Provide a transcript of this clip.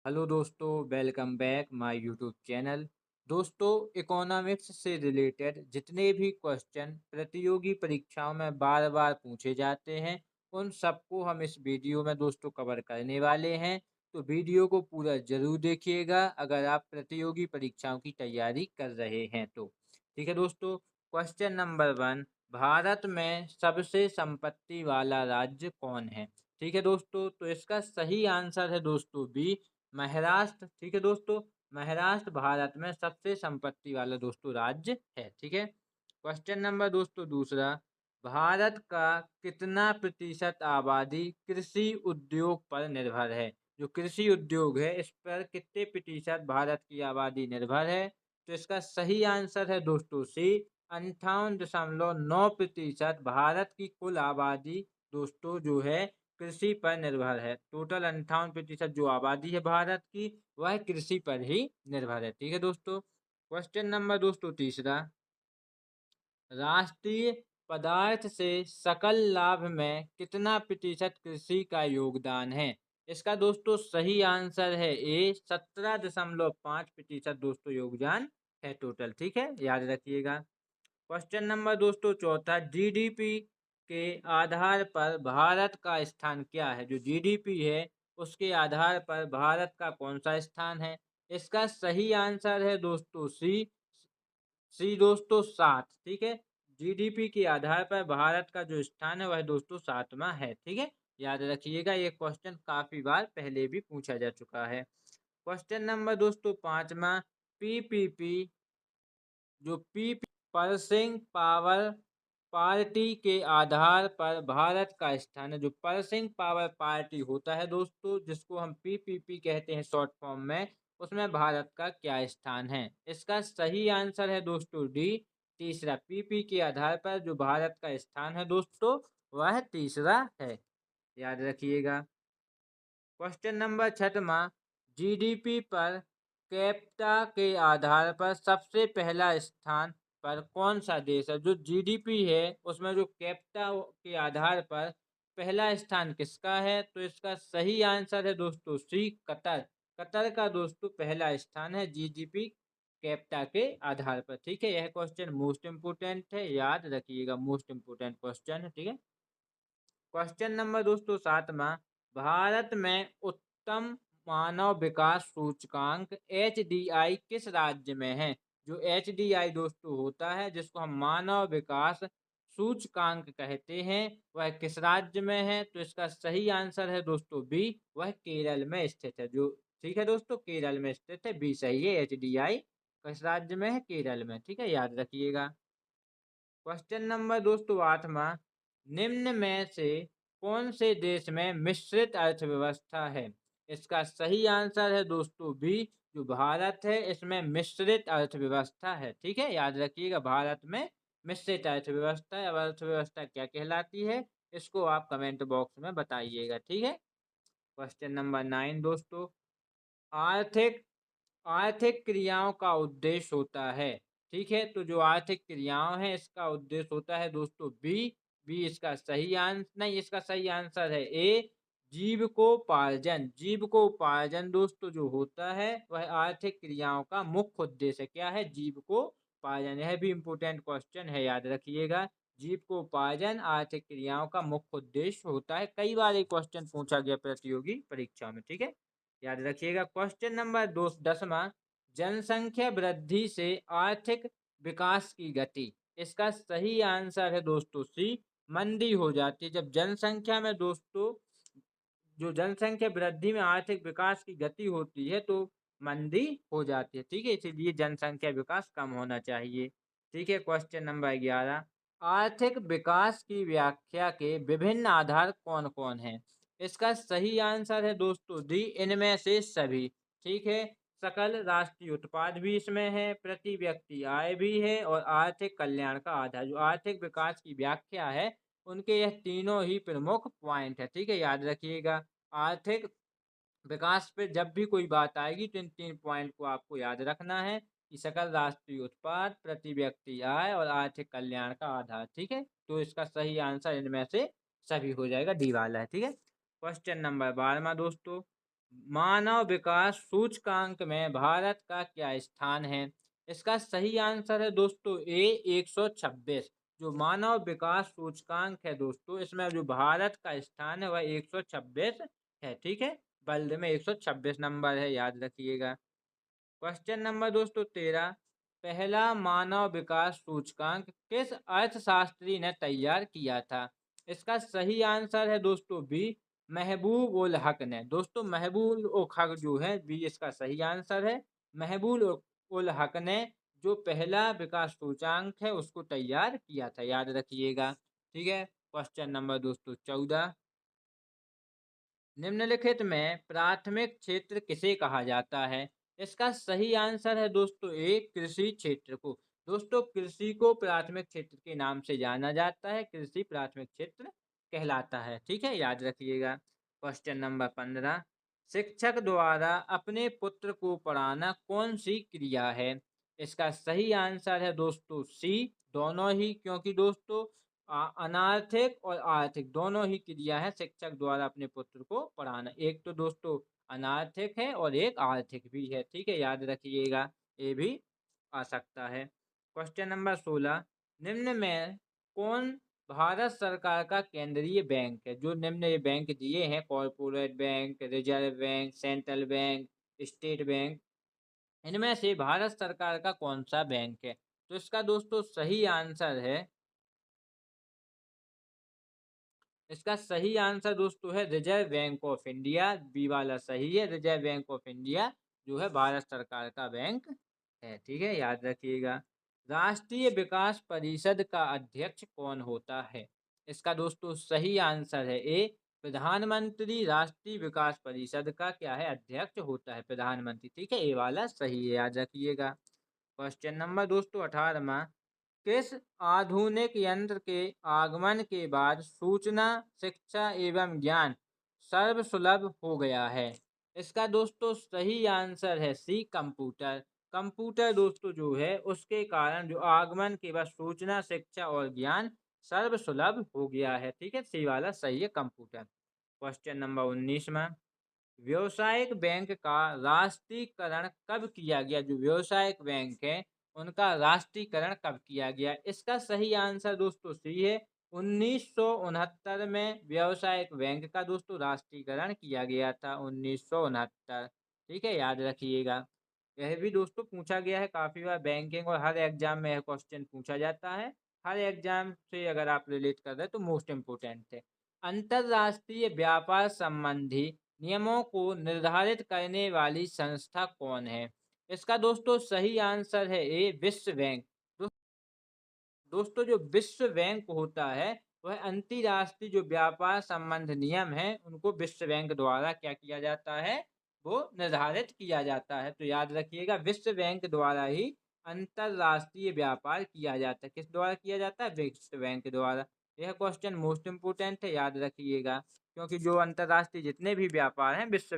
Hello दोस्तों, welcome back my YouTube channel. दोस्तों, economics से रिलेटेड जितने भी क्वेश्चन प्रतियोगी परीक्षाओं में बार बार पूछे जाते हैं, उन सबको हम इस वीडियो में दोस्तों कवर करने वाले हैं। तो वीडियो को पूरा जरूर देखिएगा अगर आप प्रतियोगी परीक्षाओं की तैयारी कर रहे हैं तो। ठीक है दोस्तों। क्वेश्चन नंबर 1, भारत में सबसे संपत्ति वाला राज्य कौन है? ठीक है दोस्तों, तो इसका सही आंसर है दोस्तों बी, महाराष्ट्र। ठीक है दोस्तों, महाराष्ट्र भारत में सबसे संपत्ति वाला दोस्तों राज्य है। ठीक है। क्वेश्चन नंबर दोस्तों दूसरा, भारत का कितना प्रतिशत आबादी कृषि उद्योग पर निर्भर है? जो कृषि उद्योग है इस पर कितने प्रतिशत भारत की आबादी निर्भर है? तो इसका सही आंसर है दोस्तों सी, 58.9% भारत की कुल आबादी दोस्तों जो है कृषि पर निर्भर है। टोटल 58% जो आबादी है भारत की वह कृषि पर ही निर्भर है। ठीक है दोस्तों। क्वेश्चन नंबर दोस्तों तीसरा, राष्ट्रीय पदार्थ से सकल लाभ में कितना प्रतिशत कृषि का योगदान है? इसका दोस्तों सही आंसर है ए, 17.5% दोस्तों योगदान है टोटल। ठीक है, याद रखिएगा। क्वेश्चन नंबर दोस्तों चौथा, जीडीपी के आधार पर भारत का स्थान क्या है? जो जीडीपी है उसके आधार पर भारत का कौन सा स्थान है? इसका सही आंसर है दोस्तों सी, दोस्तों 7। ठीक है। जीडीपी के आधार पर भारत का जो स्थान है वह दोस्तों 7वां है। ठीक है, याद रखिएगा, ये क्वेश्चन काफी बार पहले भी पूछा जा चुका है। क्वेश्चन नंबर दोस्तों 5वां, पीपीपी जो पी परसिंग पावर पार्टी के आधार पर भारत का स्थान है। जो परसिंग पावर पार्टी होता है दोस्तों, जिसको हम पीपीपी कहते हैं शॉर्ट फॉर्म में, उसमें भारत का क्या स्थान है? इसका सही आंसर है दोस्तों डी, तीसरा। पीपी के आधार पर जो भारत का स्थान है दोस्तों वह तीसरा है। याद रखिएगा। क्वेश्चन नंबर 6वां, जीडीपी पर कैपिटा के आधार पर सबसे पहला स्थान पर कौन सा देश है? जो जीडीपी है उसमें जो कैपिटा के आधार पर पहला स्थान किसका है? तो इसका सही आंसर है दोस्तों सी, कतर। कतर का दोस्तों पहला स्थान है जीडीपी कैपिटा के आधार पर। ठीक है, यह क्वेश्चन मोस्ट इंपोर्टेंट है, याद रखिएगा, मोस्ट इंपोर्टेंट क्वेश्चन है। ठीक है। क्वेश्चन नंबर दोस्तों 7वां, भारत में उत्तम मानव विकास सूचकांक HDI किस राज्य में है? जो HDI दोस्तों होता है जिसको हम मानव विकास सूचकांक कहते हैं, वह किस राज्य में है? तो इसका सही आंसर है दोस्तों बी, वह केरल में स्थित है। जो ठीक है दोस्तों, केरल में स्थित है, बी सही है। HDI किस राज्य में है? केरल में। ठीक है, याद रखिएगा। क्वेश्चन नंबर दोस्तों 8वां, निम्न में से कौन से देश में मिश्रित अर्थव्यवस्था है? इसका सही आंसर है दोस्तों बी, जो भारत है इसमें मिश्रित अर्थव्यवस्था है। ठीक है, याद रखिएगा, भारत में मिश्रित अर्थव्यवस्था है। अब अर्थव्यवस्था क्या कहलाती है इसको आप कमेंट बॉक्स में बताइएगा। ठीक है। क्वेश्चन नंबर 9 दोस्तों, आर्थिक आर्थिक क्रियाओं का उद्देश्य होता है। ठीक है, तो जो आर्थिक क्रियाओं हैं इसका उद्देश्य होता है दोस्तों बी, इसका सही आंसर नहीं, इसका सही आंसर है ए, जीविकोपार्जन। जीविकोपार्जन दोस्तों जो होता है वह आर्थिक क्रियाओं का मुख्य उद्देश्य है। क्या है? जीविकोपार्जन। यह भी इम्पोर्टेंट क्वेश्चन है, याद रखिएगा। जीविकोपार्जन आर्थिक क्रियाओं का मुख्य उद्देश्य होता है। कई बार ये क्वेश्चन पूछा गया प्रतियोगी परीक्षा में। ठीक है, याद रखिएगा। क्वेश्चन नंबर 10वां, जनसंख्या वृद्धि से आर्थिक विकास की गति। इसका सही आंसर है दोस्तों सी, मंदी हो जाती है। जब जनसंख्या में दोस्तों जो जनसंख्या वृद्धि में आर्थिक विकास की गति होती है तो मंदी हो जाती है। ठीक है, इसीलिए जनसंख्या विकास कम होना चाहिए। ठीक है। क्वेश्चन नंबर 11, आर्थिक विकास की व्याख्या के विभिन्न आधार कौन कौन है? इसका सही आंसर है दोस्तों डी, इनमें से सभी। ठीक है, सकल राष्ट्रीय उत्पाद भी इसमें है, प्रति व्यक्ति आय भी है, और आर्थिक कल्याण का आधार। जो आर्थिक विकास की व्याख्या है उनके यह तीनों ही प्रमुख पॉइंट है। ठीक है, याद रखिएगा। आर्थिक विकास पे जब भी कोई बात आएगी तो इन 3 पॉइंट को आपको याद रखना है कि सकल राष्ट्रीय उत्पाद, प्रति व्यक्ति आय और आर्थिक कल्याण का आधार। ठीक है, तो इसका सही आंसर इनमें से सभी हो जाएगा, डी वाला है। ठीक है। क्वेश्चन नंबर 12वां दोस्तों, मानव विकास सूचकांक में भारत का क्या स्थान है? इसका सही आंसर है दोस्तों ए 126। जो मानव विकास सूचकांक है दोस्तों, इसमें जो भारत का स्थान है वह 126 है। ठीक है, वर्ल्ड में 126 नंबर है, याद रखिएगा। क्वेश्चन नंबर दोस्तों 13, पहला मानव विकास सूचकांक किस अर्थशास्त्री ने तैयार किया था? इसका सही आंसर है दोस्तों बी महबूब उल हक ने। दोस्तों महबूब उल हक जो है बी इसका सही आंसर है। महबूब उल हक ने जो पहला विकास सूचकांक है उसको तैयार किया था, याद रखिएगा। ठीक है, क्वेश्चन नंबर दोस्तों 14, निम्नलिखित में प्राथमिक क्षेत्र किसे कहा जाता है? इसका सही आंसर है दोस्तों ए कृषि क्षेत्र को। दोस्तों कृषि को प्राथमिक क्षेत्र के नाम से जाना जाता है, कृषि प्राथमिक क्षेत्र कहलाता है। ठीक है, याद रखिएगा। क्वेश्चन नंबर 15, शिक्षक द्वारा अपने पुत्र को पढ़ाना कौन सी क्रिया है? इसका सही आंसर है दोस्तों सी दोनों ही, क्योंकि दोस्तों अनार्थिक और आर्थिक दोनों ही क्रिया है शिक्षक द्वारा अपने पुत्र को पढ़ाना। एक तो दोस्तों अनार्थिक है और एक आर्थिक भी है। ठीक है, याद रखिएगा, ये भी आ सकता है। क्वेश्चन नंबर 16, निम्न में कौन भारत सरकार का केंद्रीय बैंक है? जो निम्न ये बैंक दिए हैं, corporate bank, reserve bank, central bank, state bank, इनमें से भारत सरकार का कौन सा बैंक है? तो इसका दोस्तों सही आंसर है, इसका सही आंसर दोस्तों है reserve bank of India. B वाला सही है, रिजर्व बैंक ऑफ इंडिया जो है भारत सरकार का बैंक है। ठीक है, याद रखिएगा। राष्ट्रीय विकास परिषद का अध्यक्ष कौन होता है? इसका दोस्तों सही आंसर है ए प्रधानमंत्री। राष्ट्रीय विकास परिषद का क्या है, अध्यक्ष होता है प्रधानमंत्री। ठीक है, ए वाला सही है, याद रखिएगा। क्वेश्चन नंबर दोस्तों 18, किस आधुनिक यंत्र के आगमन के बाद सूचना, शिक्षा एवं ज्ञान सर्वसुलभ हो गया है? इसका दोस्तों सही आंसर है सी कंप्यूटर। कंप्यूटर दोस्तों जो है उसके कारण जो आगमन के बाद सूचना, शिक्षा और ज्ञान सर्वसुलभ हो गया है। ठीक है, सी वाला सही है कंप्यूटर। क्वेश्चन नंबर 19 में, व्यावसायिक बैंक का राष्ट्रीयकरण कब किया गया? जो व्यावसायिक बैंक है उनका राष्ट्रीयकरण कब किया गया? इसका सही आंसर दोस्तों सी है 1969 में व्यावसायिक बैंक का दोस्तों राष्ट्रीयकरण किया गया था, 1969। ठीक है, याद रखिएगा। यह भी दोस्तों पूछा गया है काफी बार बैंकिंग और हर एग्जाम में यह क्वेश्चन पूछा जाता है। हर एग्जाम से अगर आप रिलेट कर रहे हैं तो मोस्ट इम्पोर्टेंट है। अंतरराष्ट्रीय व्यापार संबंधी नियमों को निर्धारित करने वाली संस्था कौन है? इसका दोस्तों सही आंसर है ए विश्व बैंक। दोस्तों जो विश्व बैंक होता है वह अंतर्राष्ट्रीय जो व्यापार संबंध नियम है उनको विश्व बैंक द्वारा क्या किया जाता है, वो निर्धारित किया जाता है। तो याद रखिएगा विश्व बैंक द्वारा ही अंतरराष्ट्रीय व्यापार किया जाता है। किस द्वारा किया जाता है? विश्व बैंक द्वारा। यह क्वेश्चन मोस्ट इम्पोर्टेंट है, याद रखिएगा, क्योंकि जो अंतरराष्ट्रीय जितने भी व्यापार हैं विश्व